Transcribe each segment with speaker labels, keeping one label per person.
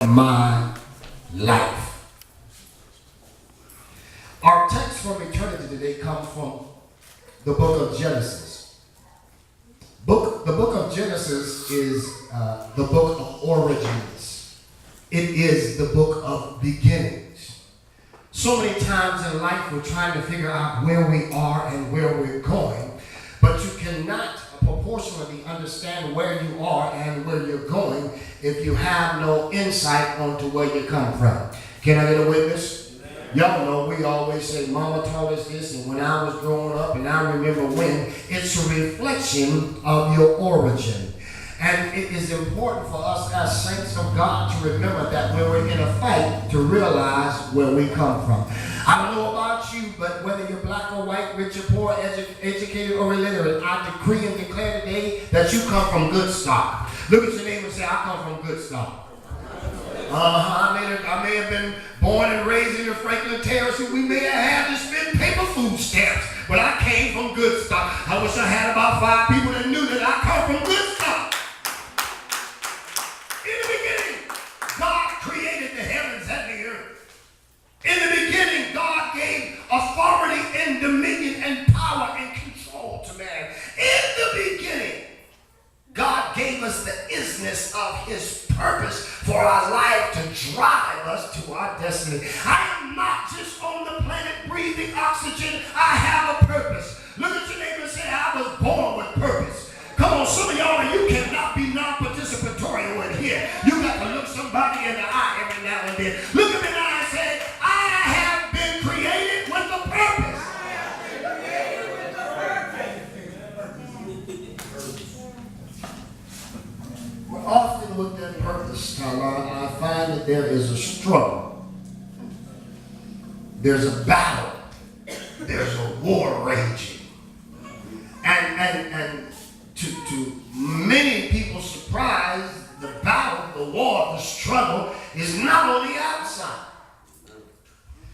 Speaker 1: my life. Our text from eternity today comes from the book of Genesis. The book of Genesis is the book of origins. It is the book of beginnings. So many times in life we're trying to figure out where we are and where we're going, but you cannot proportionally understand where you are and where you're going if you have no insight onto where you come from. Can I get a witness? Y'all know we always say mama taught us this, and when I was growing up, and I remember when. It's a reflection of your origin. And it is important for us as saints of God to remember that when we're in a fight, to realize where we come from. I don't know about you, but whether you're black or white, rich or poor, educated or illiterate, I decree and declare today that you come from good stock. Look at your neighbor and say, I come from good stock. I may have been born and raised in the Franklin Terrace, and we may have had to spend paper food stamps, but I came from good stock. I wish I had about 5 people that knew that I come from good stock. In the beginning, God created the heavens and the earth. In the beginning, God gave authority and dominion and power and control to man. In the beginning, God gave us the isness of his purpose for our life to drive us to our destiny. I am not just on the planet breathing oxygen. I have a purpose. Look at your neighbor and say, I was born with purpose. Come on, some of y'all, you cannot be non-participatory in here. You got to look somebody in the eye every now and then. Look at me in the eye and say, I have been created with a purpose. We're often looked at purpose, Tyler, and I find that there is a struggle. There's a battle. There's a war raging. And to many people's surprise, the battle, the war, the struggle is not on the outside.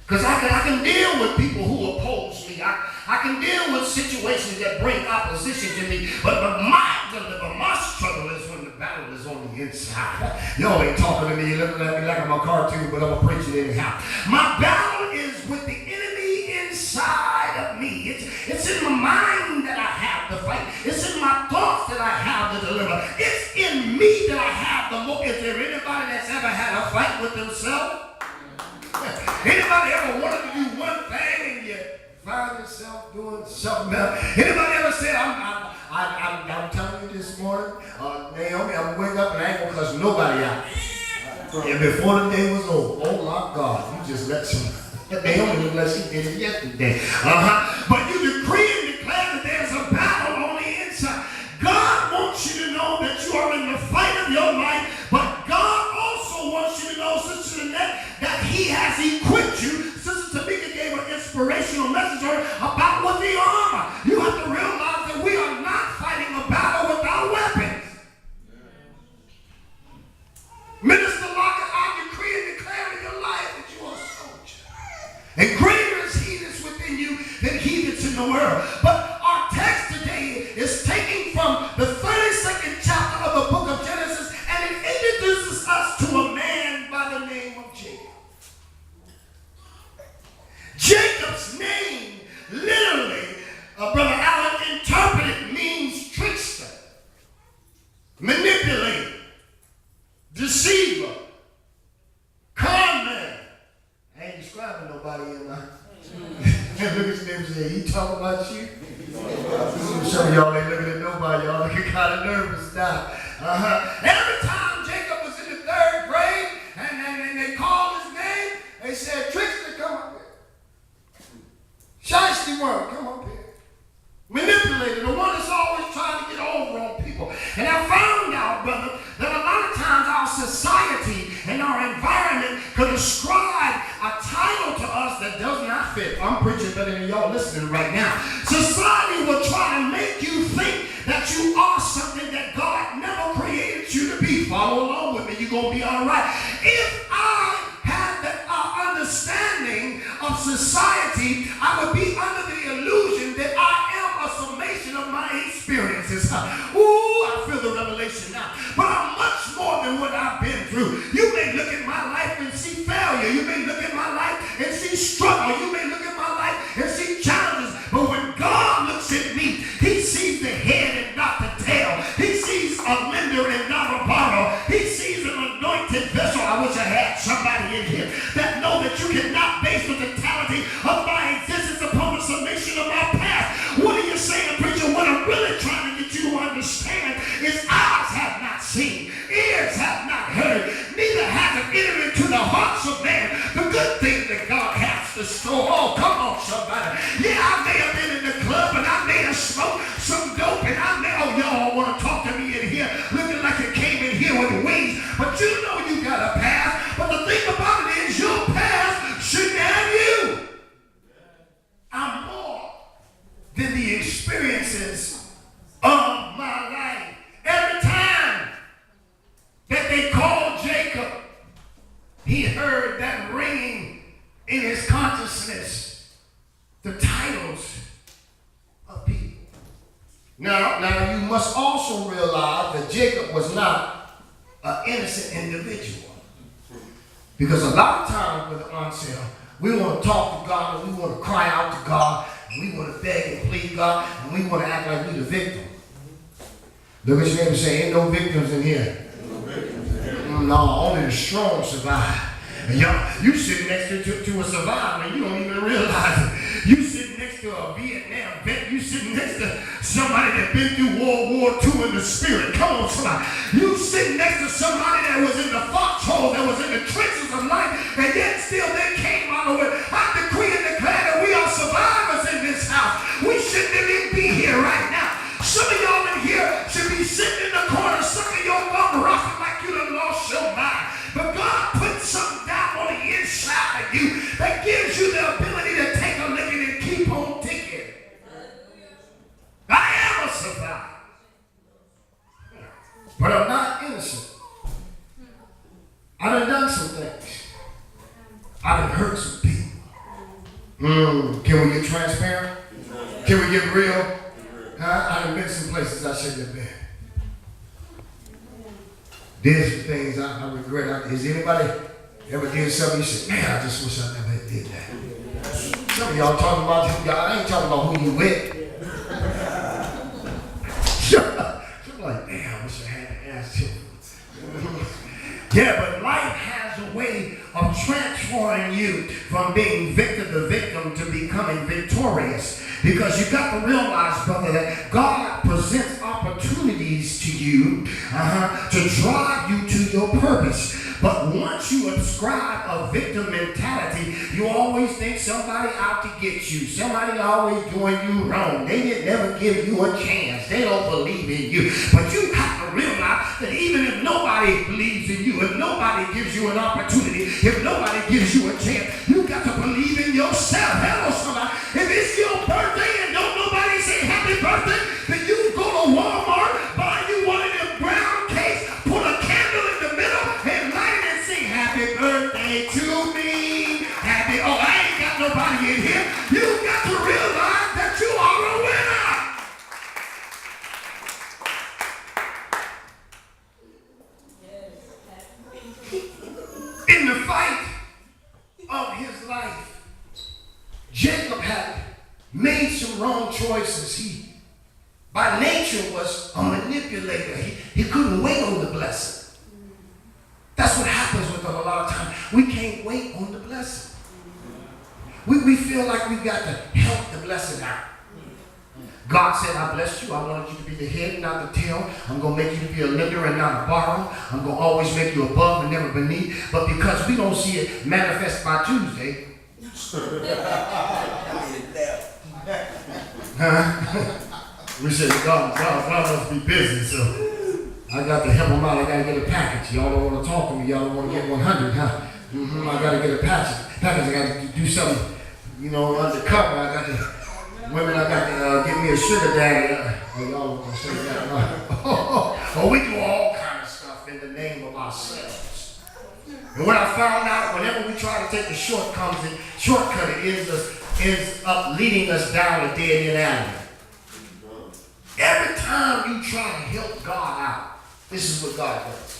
Speaker 1: Because I can deal with people who oppose me. I can deal with situations that bring opposition to me. But my struggle is when the battle is on the inside. Y'all ain't talking to me. You're looking at me like I'm a cartoon, but I'm a preacher anyhow. My battle is with the enemy inside of me. It's in my mind that I have to fight. It's in my thoughts that I have to deliver. It's in me that I have the most. Is there anybody that's ever had a fight with themselves? Anybody ever wanted to do one thing and you find yourself doing something else? Anybody ever said, I'm telling you this morning, Naomi, I'm waking up and I ain't gonna cuss nobody out. And before the day was over, oh my God, you just let some. Naomi looked like she did it yesterday. But you decree and declare that there's a battle on the inside. God wants you to know that you are in the fight of your life, but God also wants you to know, Sister Jeanette, that he has equipped you. Sister Tamika gave an inspirational message about with the armor. You have to realize that we are not fighting a battle without weapons. Minister Lockett, I decree and declare in your life that you are a soldier. And greater is he that's within you than he that's in the world. But our text today is taken from the 32nd chapter of the book of Genesis, and it introduces us to a man by the name of Jacob. Jacob's name literally, Brother Allen interpreted, means trickster, manipulator, deceiver, con man. I ain't describing nobody in there. Look at your neighbor and say, he talking about you? Some of y'all ain't looking at nobody. Y'all looking kind of nervous now. Every time Jacob was in the 3rd grade and they called his name, they said, Trickster, come up here. Shiesty worm, come up here. Manipulator, the one that's always trying to get over on people. And I found out, brother, that a lot of times our society and our environment could ascribe a title to us that does not fit. I'm preaching better than y'all listening right now. Society will try to make you think that you are something that God never created you to be. Follow along with me, you're going to be all right. If I had the understanding of society, I would be under the illusion that I am a summation of my experiences. Ooh, I feel the revelation now. But I'm much more than what I've been through. You may look at my he heard that ringing in his consciousness, the titles of people. Now you must also realize that Jacob was not an innocent individual. Because a lot of times with ourselves, we want to talk to God and we want to cry out to God and we want to beg and plead God and we want to act like we're the victim. Look at your neighbor and say, ain't no victims in here. No, only the strong survive. And y'all, you sit next to a survivor and you don't even realize it. You sit next to a Vietnam vet. You sit next to somebody that been through World War II in the spirit. Come on, somebody. You sit next to somebody that was in the foxhole, that was in the trenches of life, and yet still they came out of it. I decree and declare that we are survivors in this house. We shouldn't even be here right now. Some of y'all in here should be sitting in the corner, sucking your thumb, rocking like you done lost your mind. But God put something down on the inside of you that gives you the ability to take a licking and keep on ticking. I am a survivor. But I'm not innocent. I done some things. I done hurt some people. Can we get transparent? Can we get real? I done been some places I shouldn't have been. There's some things I regret. Is anybody ever did something you said, man, I just wish I never did that? Some of y'all talking about you. I ain't talking about who you with. I'm like, man, I wish I had to ask him. Yeah, but life has a way of transforming you from being victim to victim to becoming victorious. Because you got to realize, brother, that God presents opportunities to you to drive you to your purpose. But once you ascribe a victim mentality, you always think somebody out to get you. Somebody always doing you wrong. They didn't never give you a chance. They don't believe in you. But you have to realize that even if nobody believes in you, if nobody gives you an opportunity, if nobody gives you a chance, you got to believe in yourself. Hello, somebody. If it's your birthday and don't nobody say happy birthday, then you go to Walmart, buy you one of them brown cakes, put a candle in the middle, and light it and sing happy birthday to me. Happy, oh, I ain't got nobody in here. You got to realize that you are a winner. In the fight of his life, Jacob had made some wrong choices. He, by nature, was a manipulator. He couldn't wait on the blessing. That's what happens with us a lot of times. We can't wait on the blessing. We feel like we've got to help the blessing out. God said, I blessed you. I wanted you to be the head, not the tail. I'm going to make you to be a lender and not a borrower. I'm going to always make you above and never beneath. But because we don't see it manifest by Tuesday, we said, God must be busy, so I got to help him out. I got to get a package. Y'all don't want to talk to me. Y'all don't want to get 100, huh? I got to get a package. I got to do something, undercover. I got to... Women, I got to get me a sugar daddy. Y'all want to say that? We do all kind of stuff in the name of ourselves. And what I found out, whenever we try to take the shortcut, it ends up leading us down a dead-end alley. Every time you try to help God out, this is what God does.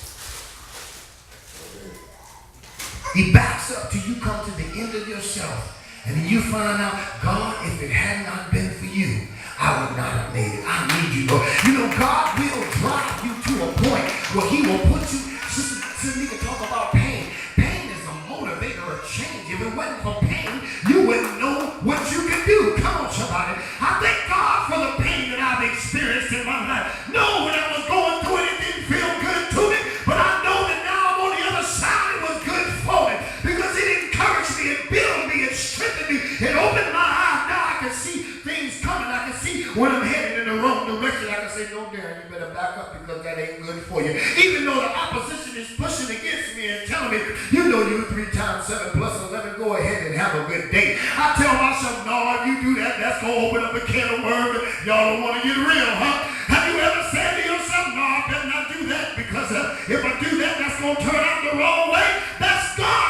Speaker 1: He backs up till you come to the end of yourself. And then you find out, God, if it had not been for you, I would not have made it. I need you, Lord. God will drive you to a point where he will put you, since we can talk about pain. Pain is a motivator of change. If it wasn't for pain, you wouldn't know what you can do. Come on, somebody. I thank God for the pain that I've experienced in my life. No, when I was going through it, it didn't feel good to me, but I know that now I'm on the other side. It was good for me because it encouraged me, it built me, it strengthened me, it opened my eyes. Now I can see things coming. I can see when I'm headed in the wrong direction. I can say, no, Darren, you better back up because that ain't good for you. Even though the opposition is pushing against me and telling me, you 3 times 7 plus 11, go ahead and have a good day. I tell myself, no, if you do that, that's going to open up a can of worms. Y'all don't want to get real, huh? Have you ever said to yourself, no, I better not do that because if I do that, that's going to turn out the wrong way? That's God.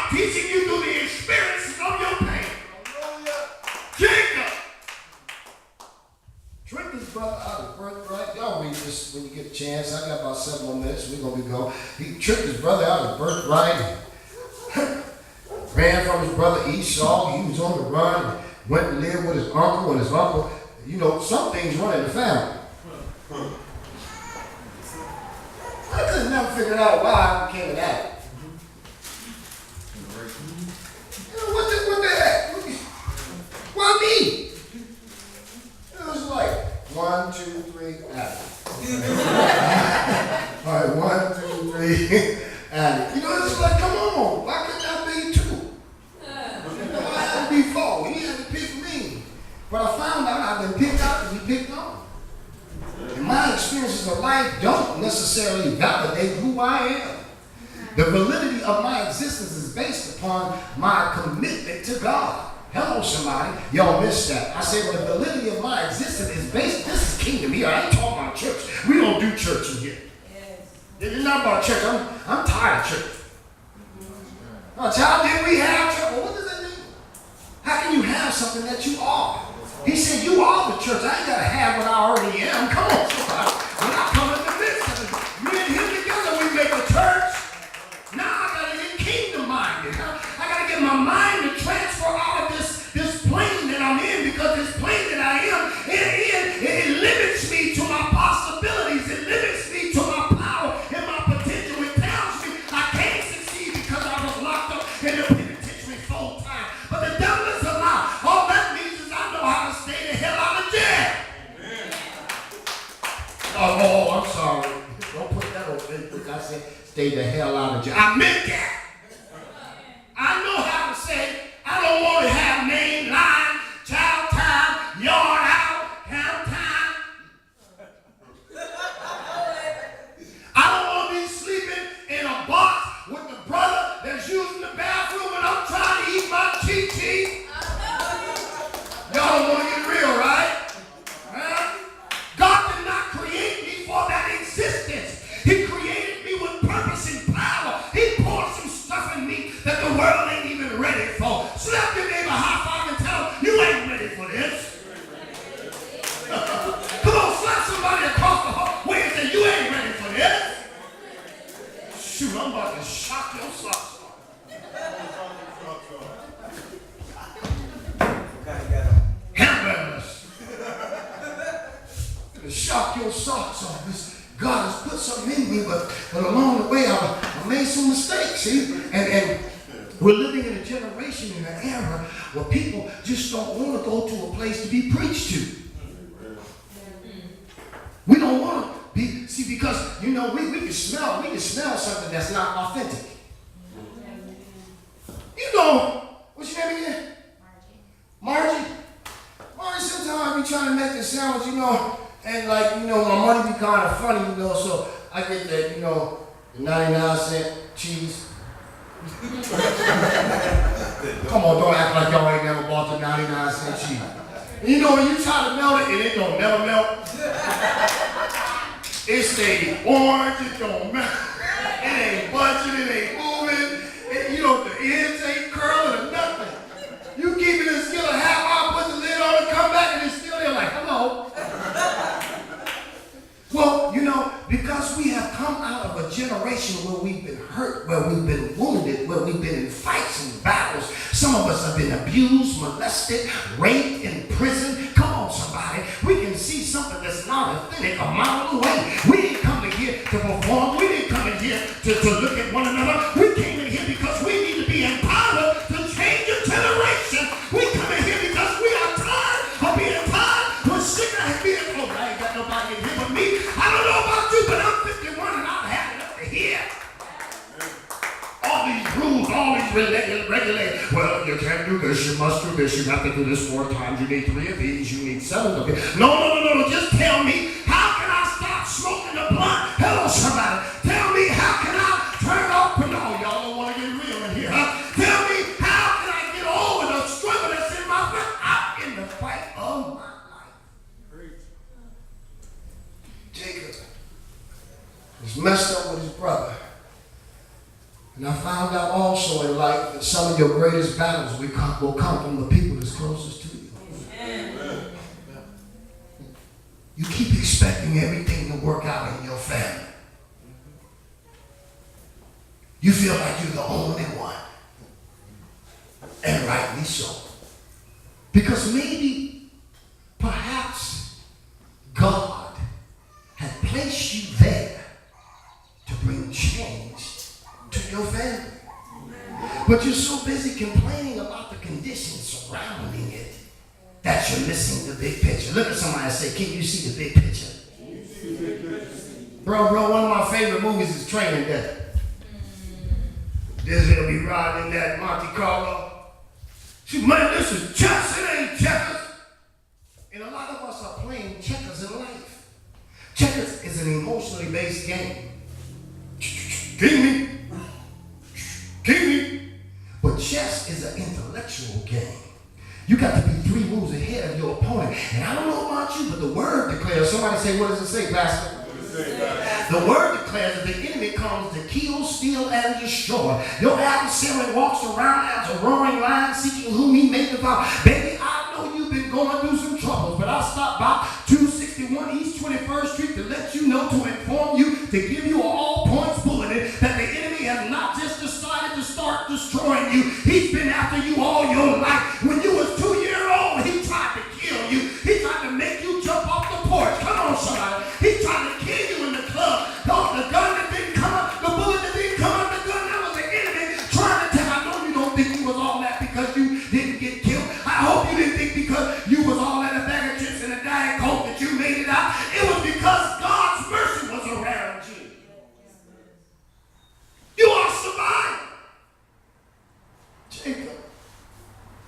Speaker 1: ago ago. He tricked his brother out of his birthright. Ran from his brother Esau. He was on the run. Went and lived with his uncle, and his uncle, you know, some things run in the family. I could never figure out why I became an addict. What the heck? Why me? It was like 1, 2, 3, addict. All right, 1, 2, 3, addict. You know, it's like, come on, why couldn't I be 2? Why had to be 4? He had to pick me. But I found out I've been picked out to be picked on. And my experiences of life don't necessarily validate who I am. The validity of my existence is based upon my commitment to God. Hello, somebody. Y'all missed that. I said, well, the validity of my existence is based, this is kingdom here. I ain't talking about church. We don't do church in here. Yes. It's not about church. I'm tired of church. Child, did we have church? Well, what does that mean? How can you have something that you are? He said, you are the church. I ain't got to have what I already am. Come on, somebody. When I come in the midst of it, me and him together, we make a church. Now I got to get kingdom minded. I got to get my mind to transfer out of this plane that I'm in, because this plane that I am it limits me to my possibilities. It limits me to my power and my potential. It tells me I can't succeed because I was locked up in the penitentiary full time. But the devil is a lie. All that means is I know how to stay the hell out of jail. Oh, I'm sorry. Don't put that on Facebook. I said stay the hell out of jail. I meant that. I know how to say I don't want to have name, line, child time, yard out, count time. I don't want to be sleeping in a box with the brother that's using the bathroom when I'm trying to eat my cheat cheat. Y'all don't want to get real, right? God did not create me for that existence. He created me with purpose and power. He poured some stuff in me that the world ain't even ready for. Slap your neighbor high five and tell him, you ain't ready for this. Come on, slap somebody across the hallway and say, you ain't ready for this. Shoot, I'm about to shock your socks off. Hamburgers. To shock your socks off. God has put something in me, but along the way I made some mistakes, see? And we're living in a generation, in an era where people just don't want to go to a place to be preached to. We don't want to be, see, because, you know, we can smell something that's not authentic. You know, what's your name again? Margie. Margie, sometimes I be trying to make the sandwich, you know, and like, you know, my money be kind of funny, you know, so I get that, you know, the 99-cent cheese. Come on, don't act like y'all ain't never bought the 99-cent cheese. And you know, when you try to melt it, it don't never melt. It stay orange, it don't melt. It ain't budging, it ain't moving. You know, the ends ain't curling or nothing. You keep it in still a half hour, put the lid on and come back and it's still there like, hello. Well, you know, because we have come out of a generation where we've been hurt, where we've been wounded, where we've been in fights and battles. Some of us have been abused, molested, raped, in prison. Come on, somebody. We can see something that's not authentic a mile away. We didn't come in here to perform. We didn't come in here to look at one another. We came in here because we need to be empowered to change a generation. We come in here because we are tired of being tired. We're sick of being, oh, I ain't got nobody in here but me. I don't know about you, but I'm 51 and I've had enough to hear. All these rules, all these regulations. Well, you can't do this, you must do this, you have to do this 4 times, you need 3 of these, you need 7 of these. No, just tell me, how can I stop smoking the blunt? Hello, somebody. Tell me, how can I turn off, no, y'all don't want to get real in here, huh? Tell me, how can I get over the struggle that's in my life? I'm in the fight of my life. Jacob was messed up with his brother. And I found out also in life that some of your greatest battles will come from the people that's closest to you. Amen. You keep expecting everything to work out in your family. You feel like you're the only one. And rightly so. Because maybe, perhaps, God had placed you there to bring change to your family. But you're so busy complaining about the conditions surrounding it that you're missing the big picture. Look at somebody and say, can you see the big picture? Bro, one of my favorite movies is Training Day. This is going to be riding in that Monte Carlo. See, man, this is chess, it ain't checkers. And a lot of us are playing checkers in life. Checkers is an emotionally based game. King me. King me. But chess is an intellectual game. You got to be 3 moves ahead of your opponent. And I don't know about you, but the word declares, somebody say, what does it say, Pastor? The word declares that the enemy comes to kill, steal, and destroy. Your adversary walks around as a roaring lion seeking whom he may devour. Baby, I know you've been going through some troubles, but I stopped by 261 East 21st Street to let you know, to inform you, to give you an all-points bulletin that the enemy has not just decided to start destroying you. He's been after you all your life. When you was 2-year-old, he tried to kill you. He tried to make you jump off the porch. Come on, somebody. He tried to kill you in the club. No, the gun that didn't come up, the bullet that didn't come up, the gun, that was the enemy trying to tell. I know you don't think you was all that because you didn't get killed. I hope you didn't think because you was all that a bag of chips and a Diet Coke that you made it out. It was because God's mercy was around you. You are surviving. Jacob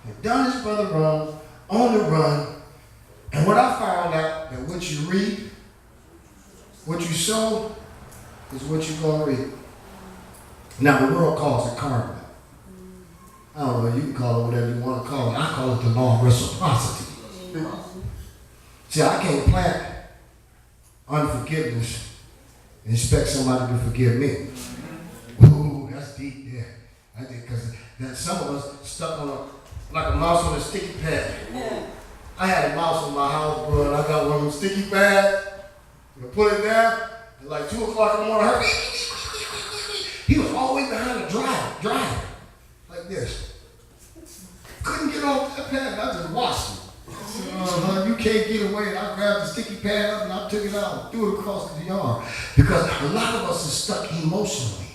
Speaker 1: had done his brother wrong, on the run, and what I found out that what you read, what you sow, is what you're going to reap. Now, the world calls it karma. I don't know, you can call it whatever you want to call it. I call it the law of reciprocity. See, I can't plant unforgiveness and expect somebody to forgive me. Ooh, that's deep there. I think because some of us stuck on like a mouse on a sticky pad. I had a mouse in my house, bro, and I got one of them sticky pads. I put it down, and like 2 o'clock in the morning, he was always behind the dryer, like this. Couldn't get off that pad, and I just watched him. You can't get away. And I grabbed the sticky pad up and I took it out and threw it across the yard. Because a lot of us are stuck emotionally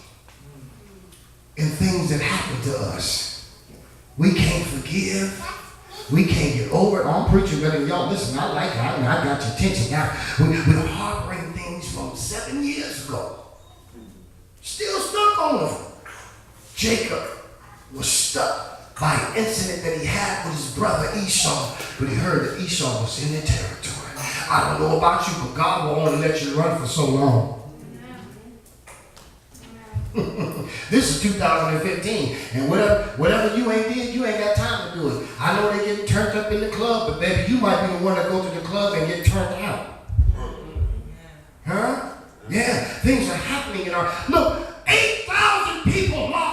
Speaker 1: in things that happen to us. We can't forgive. We can't get over it. I'm preaching better than y'all. Listen, I like it. I got your attention now. We're harboring things from 7 years ago. Still stuck on them. Jacob was stuck by an incident that he had with his brother Esau, but he heard that Esau was in their territory. I don't know about you, but God will only let you run for so long. This is 2015, and whatever you ain't did, you ain't got time to do it. I know they get turned up in the club, but baby, you might be the one that go to the club and get turned out. Huh? Yeah, things are happening in our... Look, 8,000 people lost